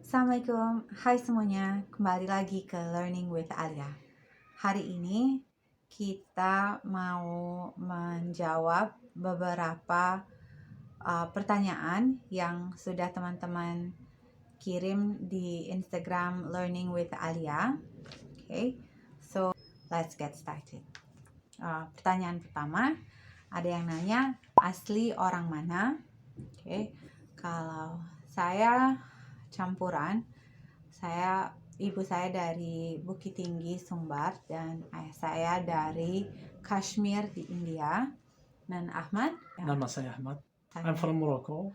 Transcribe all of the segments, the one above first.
Assalamualaikum, hai semuanya, kembali lagi ke Learning with Alia. Hari ini kita mau menjawab beberapa pertanyaan yang sudah teman-teman kirim di Instagram Learning with Alia. Okay, so let's get started. Pertanyaan pertama, ada yang nanya asli orang mana? Okay, kalau saya campuran, ibu saya dari Bukit Tinggi, Sumbar, dan ayah saya dari Kashmir di India. Dan Ahmad? Nama saya Ahmad. I'm from Morocco.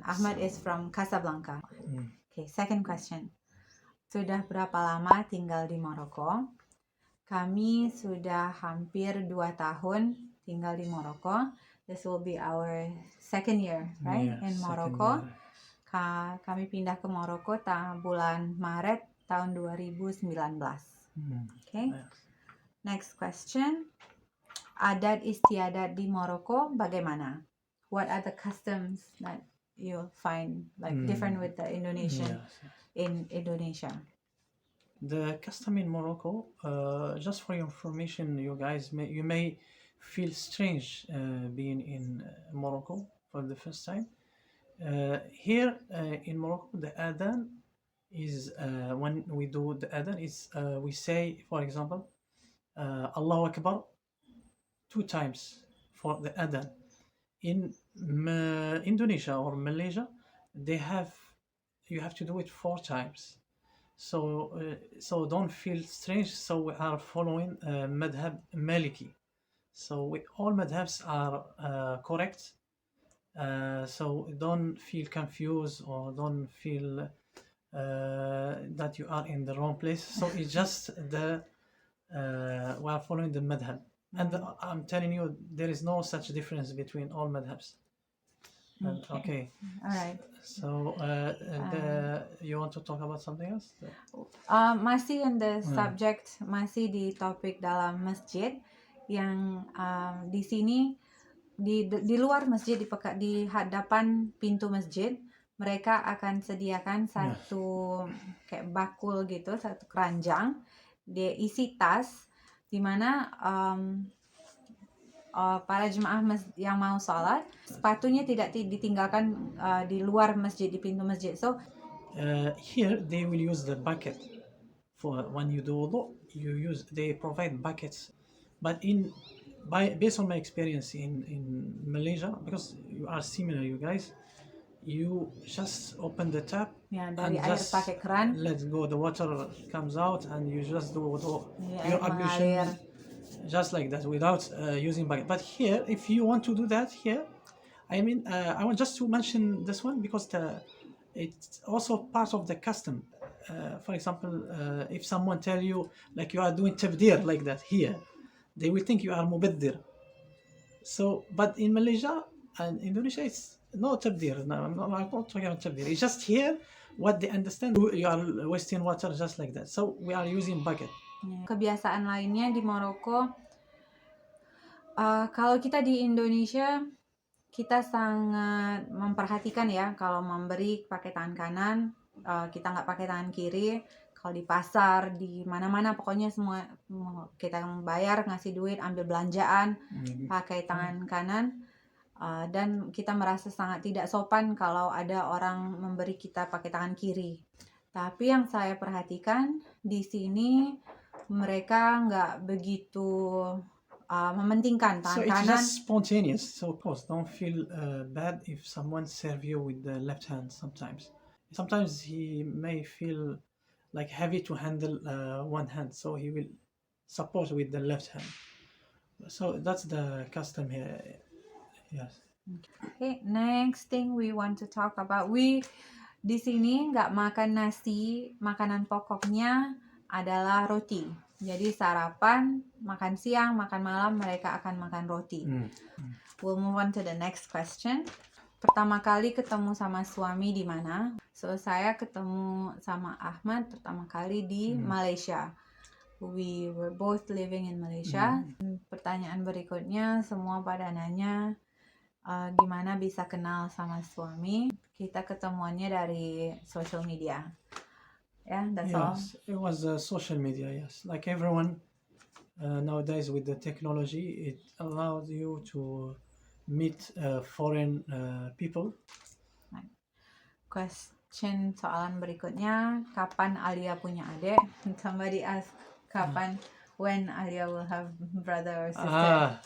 Ahmad is from Casablanca. Mm. Okay, second question. Sudah berapa lama tinggal di Maroko? Kami sudah hampir 2 tahun tinggal di Maroko. This will be our second year, right? Yes, in second Morocco. year. Kami pindah ke Maroko bulan Maret tahun 2019. Okay. Yes. Next question. Adat istiadat di Maroko bagaimana? What are the customs that you'll find different with the Indonesian Yes. in Indonesia? The custom in Morocco, just for your information, you guys may feel strange being in Morocco for the first time. Here in Morocco, the adhan is when we do the adhan is we say, for example, Allahu Akbar 2 times for the adhan. In Indonesia or Malaysia, you have to do it 4 times. So don't feel strange. So we are following madhab Maliki. So all madhabs are correct. So don't feel confused or don't feel that you are in the wrong place. So it's just we are following the madhab. And I'm telling you, there is no such difference between all madhabs. Okay. All right. So you want to talk about something else? Masih in the subject, masih di topik dalam masjid yang di sini di luar masjid di hadapan pintu masjid mereka akan sediakan satu kayak bakul gitu, satu keranjang, dia isi tas di mana para jemaah yang mau sholat sepatunya tidak ditinggalkan di luar masjid, di pintu masjid. So here they will use the bucket for when you do wudu. They provide buckets, but based on my experience in Malaysia, because you are similar, you guys, you just open the tap dari and air just pakai keran, let go. The water comes out and you just do wudu, air your ablution, mengalir. just like that without using bucket. But here, if you want to do that here, I mean, I want just to mention this one because it's also part of the custom. For example, if someone tell you like you are doing tabdir like that here, they will think you are mubaddir. So, but in Malaysia and Indonesia, it's no tabdir. No, I'm not talking about tabdir. It's just here what they understand. You are wasting water just like that. So we are using bucket. Kebiasaan lainnya di Maroko, kalau kita di Indonesia kita sangat memperhatikan ya, kalau memberi pakai tangan kanan, kita nggak pakai tangan kiri. Kalau di pasar, di mana-mana, pokoknya semua kita bayar, ngasih duit, ambil belanjaan pakai tangan kanan. Dan kita merasa sangat tidak sopan kalau ada orang memberi kita pakai tangan kiri. Tapi yang saya perhatikan di sini mereka nggak begitu mementingkan tangan So it's kanan. just spontaneous. So of course, don't feel bad if someone serve you with the left hand. Sometimes he may feel like heavy to handle one hand, so he will support with the left hand. So that's the custom here. Yes. Okay, next thing we want to talk about, di sini nggak makan nasi, makanan pokoknya adalah roti. Jadi sarapan, makan siang, makan malam mereka akan makan roti. We'll move on to the next question. Pertama kali ketemu sama suami di mana? So saya ketemu sama Ahmad pertama kali di Malaysia. We were both living in Malaysia. Pertanyaan berikutnya semua pada nanya, gimana bisa kenal sama suami. Kita ketemuannya dari social media. Yeah, that's all. Yes, it was social media. Yes, like everyone nowadays with the technology, it allows you to meet foreign people. Question soalan berikutnya, kapan Alia punya adik? Somebody ask when Alia will have brother or sister.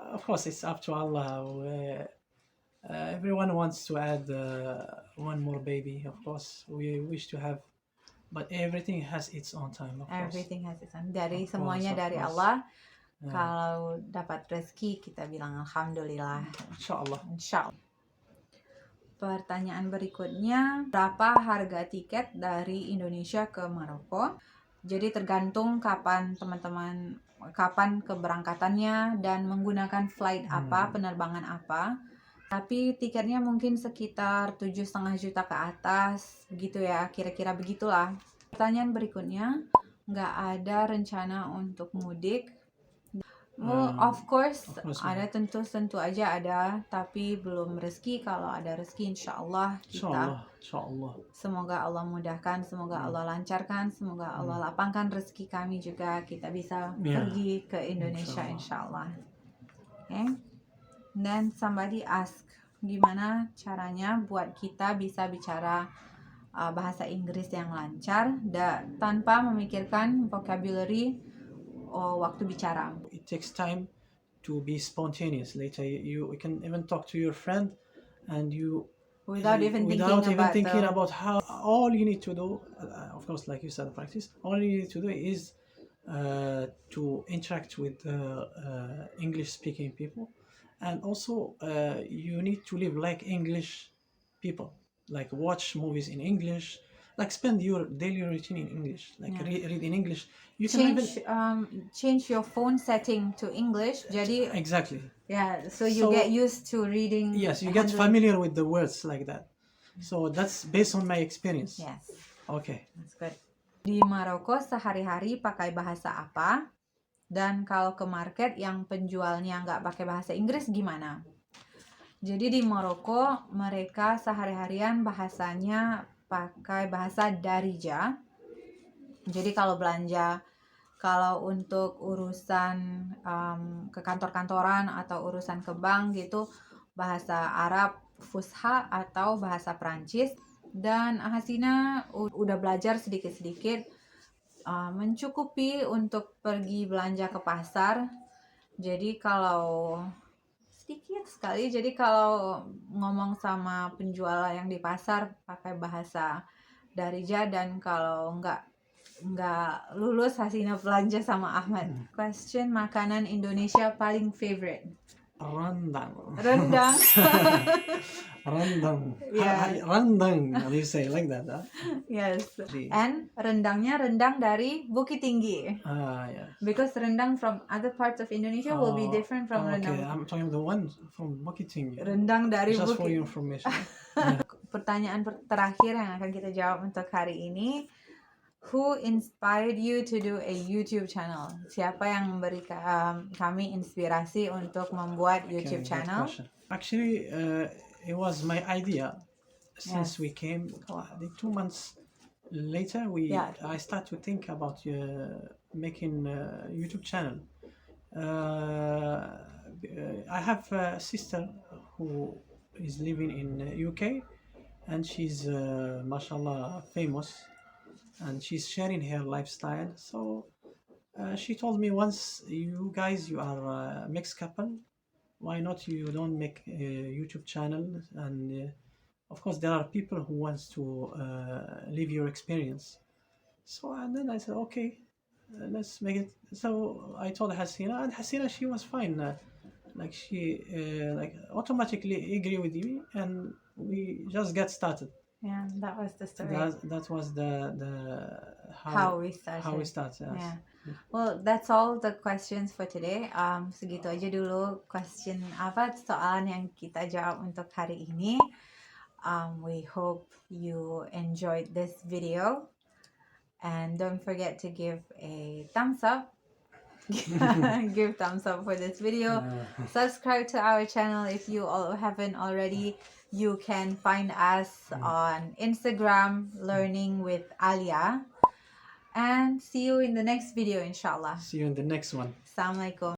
Of course, it's up to Allah. Everyone wants to add one more baby. Of course, we wish to have, but everything has its own time. Of course. Everything has its own. Dari Of semuanya course, of dari course. Allah. Kalau dapat rezeki kita bilang alhamdulillah. Inshallah. Insya Allah. Pertanyaan berikutnya, berapa harga tiket dari Indonesia ke Maroko? Jadi tergantung kapan keberangkatannya dan menggunakan flight apa, penerbangan apa. Tapi tiketnya mungkin sekitar 7,5 juta ke atas, begitu ya, kira-kira begitulah. Pertanyaan berikutnya, nggak ada rencana untuk mudik? Of course ada, tentu aja ada, tapi belum rezeki. Kalau ada rezeki insya Allah kita semoga Allah mudahkan, semoga Allah lancarkan, semoga Allah lapangkan rezeki kami juga, kita bisa pergi ke Indonesia insya Allah. Okay. Dan somebody ask, gimana caranya buat kita bisa bicara bahasa Inggris yang lancar tanpa memikirkan vocabulary waktu bicara. It takes time to be spontaneous. Later, you can even talk to your friend, and you without even thinking about how. All you need to do, of course, like you said, practice. All you need to do is to interact with English-speaking people, and also you need to live like English people, like watch movies in English. Like spend your daily routine in English, like read in English. You can change your phone setting to English. Jadi exactly. Yeah, so you get used to reading. Yes, you get familiar with the words like that. So that's based on my experience. Yes. Okay. That's good. Di Maroko sehari-hari pakai bahasa apa? Dan kalau ke market yang penjualnya nggak pakai bahasa Inggris gimana? Jadi di Maroko mereka sehari-harian bahasanya pakai bahasa Darija. Jadi kalau belanja, kalau untuk urusan ke kantor-kantoran atau urusan ke bank gitu, bahasa Arab Fusha atau bahasa Prancis. Dan Hasina udah belajar sedikit-sedikit, mencukupi untuk pergi belanja ke pasar. Jadi kalau sedikit sekali, jadi kalau ngomong sama penjual yang di pasar pakai bahasa Darija, dan kalau nggak lulus Hasina belanja sama Ahmad. Question, makanan Indonesia paling favorite? Rendang. Rendang. Rendang. How do you say like that? Huh? Yes. And rendangnya rendang dari Bukit Tinggi. Yeah. Because rendang from other parts of Indonesia will be different from rendang. Okay, I'm talking the one from Bukit Tinggi. Rendang dari Just Bukit. for your information. Pertanyaan terakhir yang akan kita jawab untuk hari ini. Who inspired you to do a YouTube channel? Siapa yang memberi kami inspirasi untuk membuat YouTube channel? Actually, it was my idea since we came. 2 months later, I start to think about making a YouTube channel. I have a sister who is living in UK, and she's mashallah famous. And she's sharing her lifestyle. So she told me once, you are a mixed couple. Why not you don't make a YouTube channel? And of course, there are people who wants to live your experience. So and then I said, okay, let's make it. So I told Hasina, and Hasina, she was fine. Like she automatically agree with me, and we just get started. Yeah, that was the story. That was the how we started. How we started. Yes. Yeah. Well, that's all the questions for today. Segitu aja dulu soalan yang kita jawab untuk hari ini. We hope you enjoyed this video, and don't forget to give a thumbs up give thumbs up for this video. Subscribe to our channel if you all haven't already. You can find us on Instagram, Learning with Alia. And see you in the next video, inshallah. See you in the next one. Assalamualaikum.